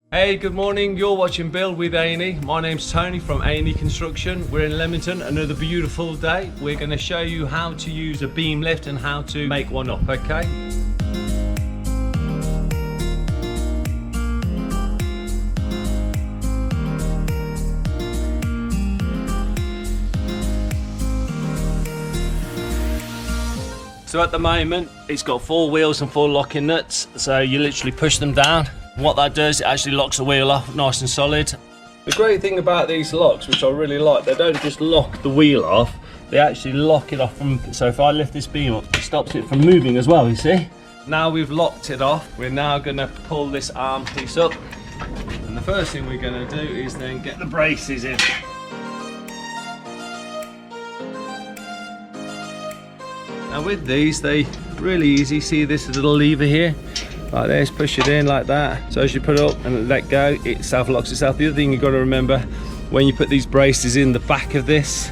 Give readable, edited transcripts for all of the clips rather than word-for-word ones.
Hey, good morning. You're watching Build with A&E. My name's Tony from A&E Construction. We're in Leamington, another beautiful day. We're going to show you how to use a beam lift and how to make one up, okay? So at the moment, it's got 4 wheels and 4 locking nuts. So you literally push them down. What that does, it actually locks the wheel off nice and solid. The great thing about these locks, which I really like, they don't just lock the wheel off, they actually lock it off from, so if I lift this beam up, it stops it from moving as well, you see? Now we've locked it off, we're now gonna pull this arm piece up. And the first thing we're gonna do is then get the braces in. Now with these, they really easy. See this little lever here? Like this, push it in like that. So as you put it up and let go, it self-locks itself. The other thing you've got to remember, when you put these braces in the back of this,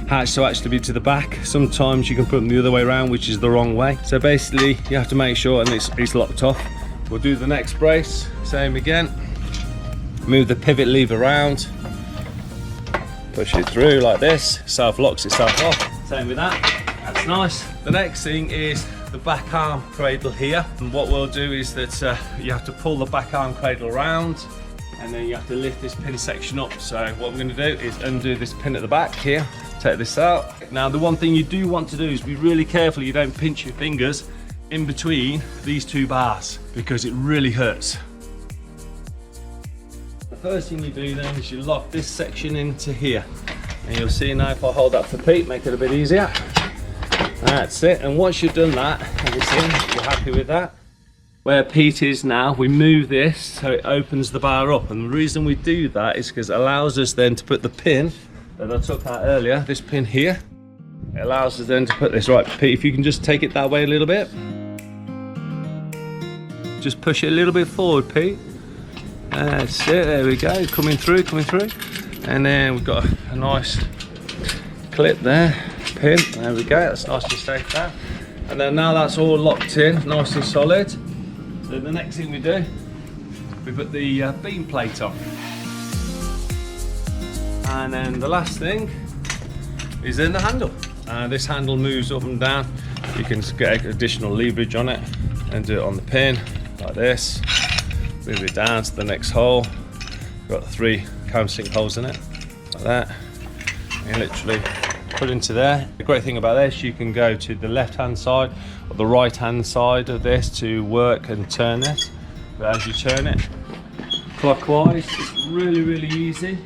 has to actually be to the back. Sometimes you can put them the other way around, which is the wrong way. So basically, you have to make sure and it's locked off. We'll do the next brace, same again. Move the pivot lever around, push it through like this, self-locks itself off. Same with that, that's nice. The next thing is the back arm cradle here, and what we'll do is that you have to pull the back arm cradle around and then you have to lift this pin section up. So what we're going to do is undo this pin at the back here, take this out. Now the one thing you do want to do is be really careful you don't pinch your fingers in between these 2 bars because it really hurts. The first thing you do then is you lock this section into here, and you'll see now if I hold that for Pete, make it a bit easier. That's it, and once you've done that, obviously you're happy with that. Where Pete is now, we move this so it opens the bar up, and the reason we do that is because it allows us then to put the pin that I took out earlier, this pin here, it allows us then to put this, right Pete, if you can just take it that way a little bit. Just push it a little bit forward, Pete. That's it, there we go, coming through. And then we've got a nice clip there. Pin, there we go, that's nice and safe there. And then now that's all locked in, nice and solid. So the next thing we do, we put the beam plate on. And then the last thing is in the handle. This handle moves up and down. You can get additional leverage on it and do it on the pin, like this. Move it down to the next hole. Got 3 countersink holes in it, like that. And literally put into there. The great thing about this, you can go to the left hand side or the right hand side of this to work and turn this. But as you turn it clockwise, it's really easy.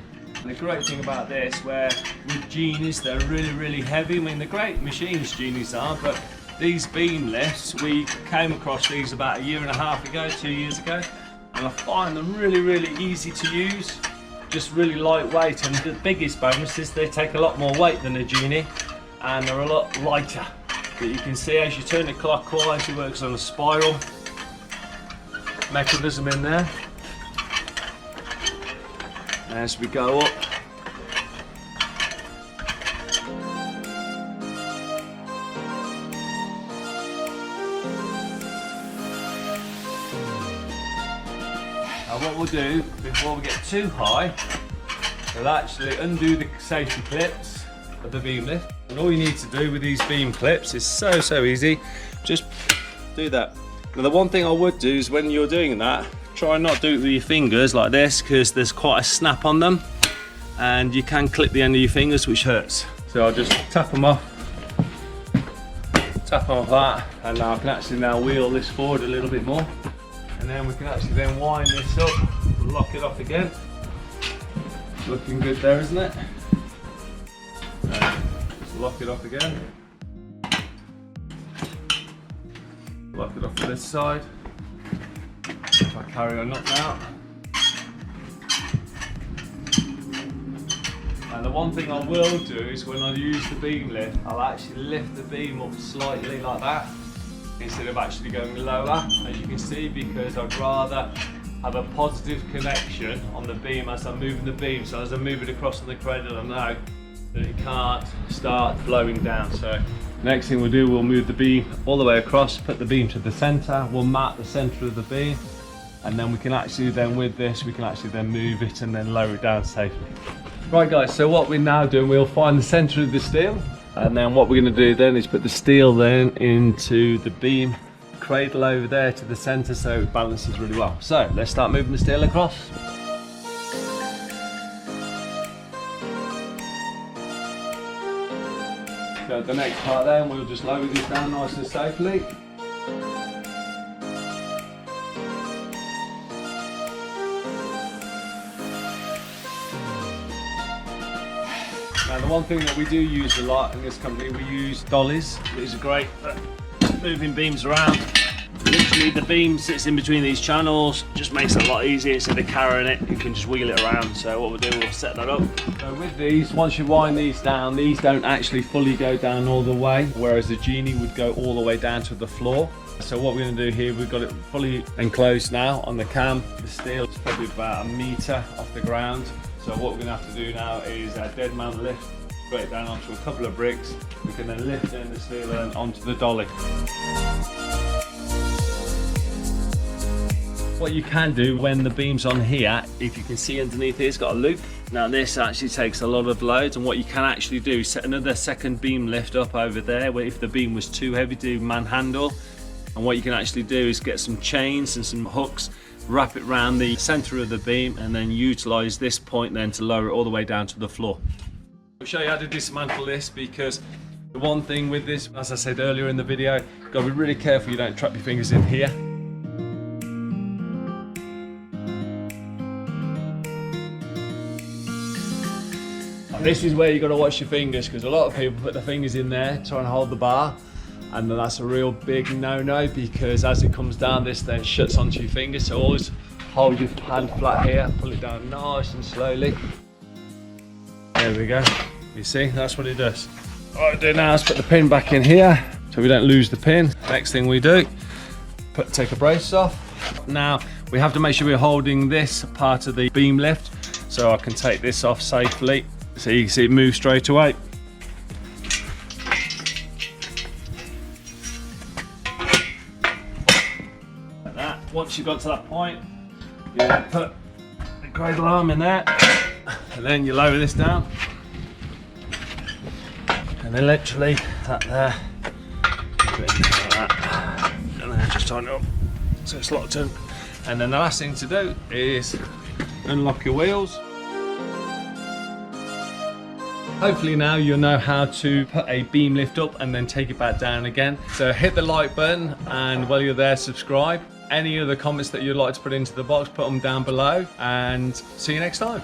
And the great thing about this, where with Genies, they're really heavy. I mean, they're great machines, Genies are, but these beam lifts, we came across these about 1.5 years ago, 2 years ago, and I find them really easy to use. Just really lightweight, and the biggest bonus is they take a lot more weight than a Genie and they're a lot lighter. But you can see as you turn it clockwise, it works on a spiral mechanism in there. As we go up, and what we'll do, before we get too high, we'll actually undo the safety clips of the beam lift. And all you need to do with these beam clips is so easy. Just do that. Now the one thing I would do is when you're doing that, try not to do it with your fingers like this, because there's quite a snap on them and you can clip the end of your fingers, which hurts. So I'll just tap them off that, and now I can actually now wheel this forward a little bit more. And then we can actually then wind this up, lock it off again. Looking good there, isn't it? Just lock it off again. Lock it off to this side. If I carry on up now. And the one thing I will do is when I use the beam lift, I'll actually lift the beam up slightly like that, instead of actually going lower, as you can see, because I'd rather have a positive connection on the beam as I'm moving the beam. So as I move it across on the cradle, I know that it can't start flowing down. So next thing we'll do, we'll move the beam all the way across, put the beam to the center, we'll mark the center of the beam, and then we can actually then, with this, we can actually then move it and then lower it down safely. Right guys, so what we're now doing, we'll find the center of the steel, and then what we're going to do then is put the steel then into the beam cradle over there to the center, so it balances really well. So let's start moving the steel across. So the next part then, we'll just lower this down nice and safely. Now the one thing that we do use a lot in this company, we use dollies. These are great for moving beams around. Literally the beam sits in between these channels, just makes it a lot easier. Instead of carrying it, you can just wheel it around. So what we'll do, we'll set that up. So with these, once you wind these down, these don't actually fully go down all the way, whereas the Genie would go all the way down to the floor. So what we're going to do here, we've got it fully enclosed now on the cam. The steel is probably about 1 meter off the ground. So what we're going to have to do now is a dead man lift straight down onto a couple of bricks. We can then lift in the steel and onto the dolly. What you can do when the beam's on here, if you can see underneath here, it's got a loop. Now this actually takes a lot of loads, and what you can actually do is set another second beam lift up over there, where if the beam was too heavy to manhandle. And what you can actually do is get some chains and some hooks, wrap it around the center of the beam, and then utilize this point then to lower it all the way down to the floor. I'll show you how to dismantle this, because the one thing with this, as I said earlier in the video, you've got to be really careful you don't trap your fingers in here. This is where you've got to watch your fingers, because a lot of people put their fingers in there trying to hold the bar, and then that's a real big no-no, because as it comes down, this then shuts onto your fingers. So always hold your hand flat here, pull it down nice and slowly. There we go. You see, that's what it does. What I do now is put the pin back in here so we don't lose the pin. Next thing we do, take the brace off. Now we have to make sure we're holding this part of the beam lift, so I can take this off safely. So you can see it move straight away. Like that. Once you've got to that point, you then put the cradle arm in there, and then you lower this down. And then literally that there, like that, and then just tighten it up so it's locked in. And then the last thing to do is unlock your wheels. Hopefully now you'll know how to put a beam lift up and then take it back down again. So hit the like button, and while you're there, subscribe. Any other comments that you'd like to put into the box, put them down below, and see you next time.